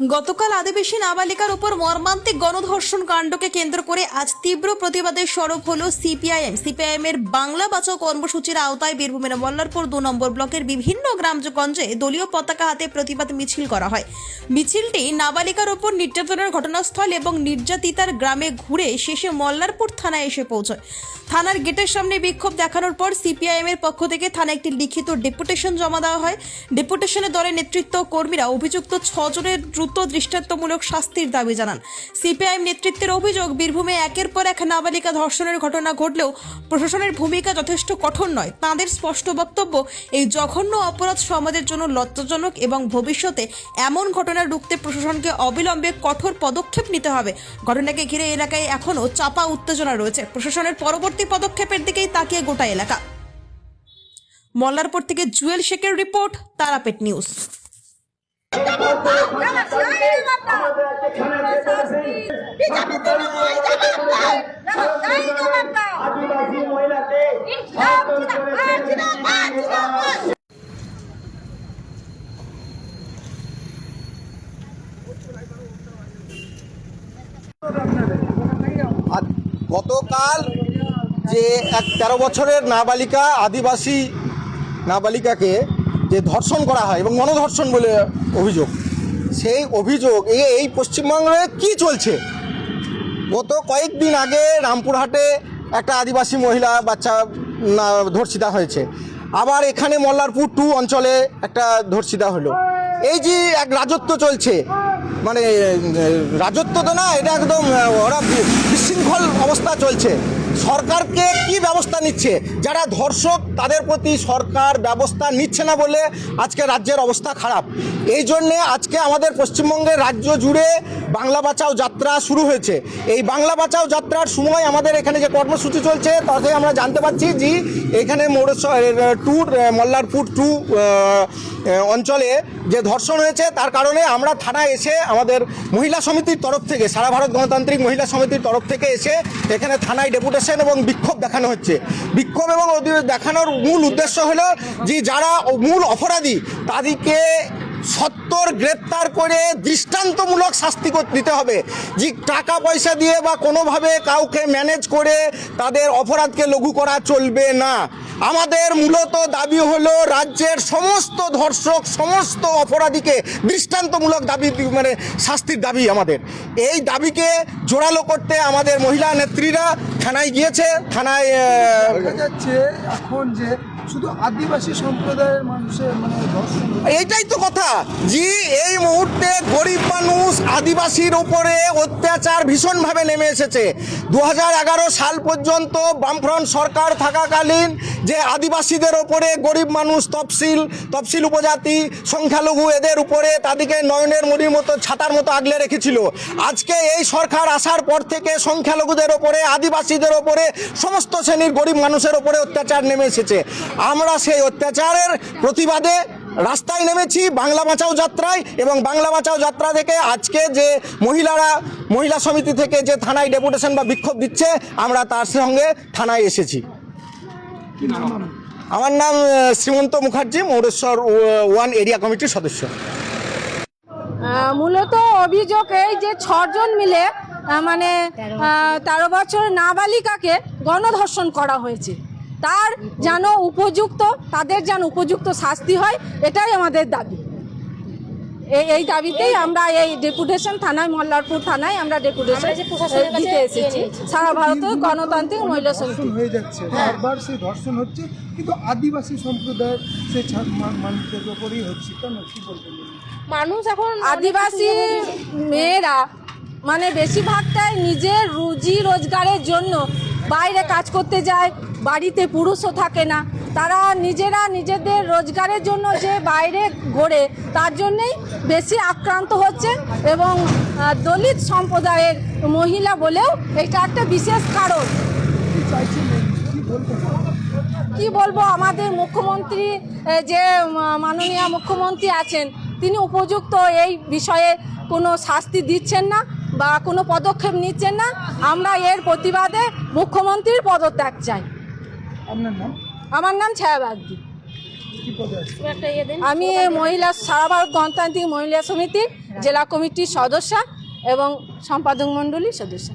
গতকাল আদিবাসী নাবালিকার উপর মর্মান্তিক গণধর্ষণ কাণ্ডকে কেন্দ্র করে আজ তীব্র প্রতিবাদের সরব হলো সিপিআইএম এর বাংলা বাঁচাও কর্মসূচির আওতায় বীরভূমের মল্লারপুর 2 নম্বর ব্লকের বিভিন্ন গ্রামগঞ্জে দলীয় পতাকা হাতে প্রতিবাদ মিছিল করা হয়। মিছিলটি নাবালিকার উপর নির্যাতনের ঘটনাস্থল এবং নির্যাতিতার গ্রামে ঘুরে শেষে মল্লারপুর থানায় এসে পৌঁছয়। থানার গেটের সামনে বিক্ষোভ দেখানোর পর সিপিআইএম এর পক্ষ থেকে থানায় একটি লিখিত ডেপুটেশন জমা দেওয়া হয়। ডেপুটেশনে দলের নেতৃত্ব কর্মীরা অভিযুক্ত 6 জনের দ্রুত দৃষ্টান্তমূলক শাস্তির দাবি জানান। সিপিআইএম নেতৃত্বের অভিযোগ, বীরভূমে একের পর এক নাবালিকা ধর্ষণের ঘটনা ঘটলেও প্রশাসনের ভূমিকা যথেষ্ট কঠোর নয়। তাঁদের স্পষ্ট বক্তব্য, এই জঘন্য অপরাধ সমাজের জন্য লজ্জাজনক এবং ভবিষ্যতে এমন ঘটনা রুখতে প্রশাসনকে অবিলম্বে কঠোর পদক্ষেপ নিতে হবে। ঘটনাকে ঘিরে এলাকায় এখনও চাপা উত্তেজনা রয়েছে। প্রশাসনের পরবর্তী পদক্ষেপের দিকেই তাকিয়ে গোটা এলাকা। মল্লারপুর থেকে জুয়েল শেখের রিপোর্ট, তারাপীঠ নিউজ। গতকাল যে এক 13 বছরের নাবালিকা, আদিবাসী নাবালিকাকে যে ধর্ষণ করা হয় এবং গণধর্ষণ বলে অভিযোগ, সেই অভিযোগ এই পশ্চিমবঙ্গে কি চলছে? গত কয়েকদিন আগে রামপুরহাটে একটা আদিবাসী মহিলা বাচ্চা ধর্ষিতা হয়েছে, আবার এখানে মল্লারপুর 2 অঞ্চলে একটা ধর্ষিতা হলো। এই যে এক রাজত্ব চলছে, মানে রাজত্ব তো না, এটা একদম ওরা বিশৃঙ্খল অবস্থা চলছে। সরকারকে কি ব্যবস্থা নিচ্ছে? যারা ধর্ষক তাদের প্রতি সরকার ব্যবস্থা নিচ্ছে না বলে আজকে রাজ্যের অবস্থা খারাপ। এই জন্যে আজকে আমাদের পশ্চিমবঙ্গের রাজ্য জুড়ে বাংলা বাঁচাও যাত্রা শুরু হয়েছে। এই বাংলা বাঁচাও যাত্রার সময় আমাদের এখানে যে কর্মসূচি চলছে তাতে আমরা জানতে পারছি যে এখানে মল্লারপুর 2 অঞ্চলে যে ধর্ষণ হয়েছে, তার কারণে আমরা থানায় এসে আমাদের মহিলা সমিতির তরফ থেকে, সারা ভারত গণতান্ত্রিক মহিলা সমিতির তরফ থেকে এসে এখানে থানায় ডেপুটেশন এবং বিক্ষোভ দেখানো হচ্ছে। বিক্ষোভ এবং দেখানোর মূল উদ্দেশ্য হলো যে যারা মূল অপরাধী তাদেরকে সত্তর গ্রেপ্তার করে দৃষ্টান্তমূলক শাস্তি দিতে হবে। যে টাকা পয়সা দিয়ে বা কোনোভাবে কাউকে ম্যানেজ করে তাদের অপরাধকে লঘু করা চলবে না। আমাদের মূলত দাবি হলো রাজ্যের সমস্ত ধর্ষক, সমস্ত অপরাধীকে দৃষ্টান্তমূলক দাবি, মানে শাস্তির দাবি আমাদের। এই দাবিকে জোরালো করতে আমাদের মহিলা নেত্রীরা থানায় গিয়েছে। থানায় দেখা যাচ্ছে এখন যে শুধু আদিবাসী সম্প্রদায়ের মানুষের ধর্ষণ, এইটাই তো কথা যে এই মুহূর্তে গরিব মানুষ, আদিবাসীর উপরে অত্যাচার ভীষণভাবে নেমে এসেছে। 2011 সাল পর্যন্ত বামফ্রন্ট সরকার থাকাকালীন যে আদিবাসীদের ওপরে গরিব মানুষ, তফসিল উপজাতি, সংখ্যালঘু, এদের উপরে তাদেরকে নয়নের মণির মতো, ছাতার মতো আগলে রেখেছিল। আজকে এই সরকার আসার পর থেকে সংখ্যালঘুদের ওপরে, আদিবাসীদের ওপরে, সমস্ত শ্রেণীর গরিব মানুষের ওপরে অত্যাচার নেমে এসেছে। আমরা সেই অত্যাচারের প্রতিবাদে রাস্তায় নেমেছি বাংলা বাঁচাও যাত্রায়, এবং বাংলা বাঁচাও যাত্রা থেকে আজকে যে মহিলা সমিতি থেকে যে থানায় ডেপুটেশন বা বিক্ষোভ দিচ্ছে, আমরা তার সঙ্গে থানায় এসেছি। আমার নাম শ্রীমন্ত মুখার্জি, মৌরেশ্বর 1 এরিয়া কমিটির সদস্য। মূলত অভিযোগ এই যে 6 জন মিলে 13 বছর নাবালিকাকে গণধর্ষণ করা হয়েছে। তাদের যেন উপযুক্ত শাস্তি হয়, এটাই আমাদের দাবি। এই দাবিতেই আমরা এই ডেপুটেশন থানায়, মল্লারপুর থানায় আমরা ডেপুটেশন দিতে এসেছি। সারা ভারতের গণতান্ত্রিক মহিলা সমিতি হয়ে যাচ্ছে, বারবার সেই ধর্ষণ হচ্ছে, কিন্তু আদিবাসী সম্প্রদায়ের সেই মানুষদের উপরেই হচ্ছে। কেন, কি বলবেন? মানুষ এখন আদিবাসী মেয়েরা বেশিরভাগটাই নিজের রুজি রোজগারের জন্য বাইরে কাজ করতে যায়, বাড়িতে পুরুষও থাকে না। তারা নিজেরা নিজেদের রোজগারের জন্য যে বাইরে ঘোরে, তার জন্যেই বেশি আক্রান্ত হচ্ছে। এবং দলিত সম্প্রদায়ের মহিলা বলেও এটা একটা বিশেষ কারণ। কি বলবো, আমাদের মুখ্যমন্ত্রী, যে মাননীয় মুখ্যমন্ত্রী আছেন, তিনি উপযুক্ত এই বিষয়ে কোনো শাস্তি দিচ্ছেন না বা কোনো পদক্ষেপ নিচ্ছেন না। আমরা এর প্রতিবাদে মুখ্যমন্ত্রীর পদত্যাগ চাই। আপনার নাম? আমার নাম ছায়া বাগদি। কি পদে আছে? আমি মহিলা সারা ভারত গণতান্ত্রিক মহিলা সমিতির জেলা কমিটির সদস্য এবং সম্পাদক মণ্ডলীর সদস্য।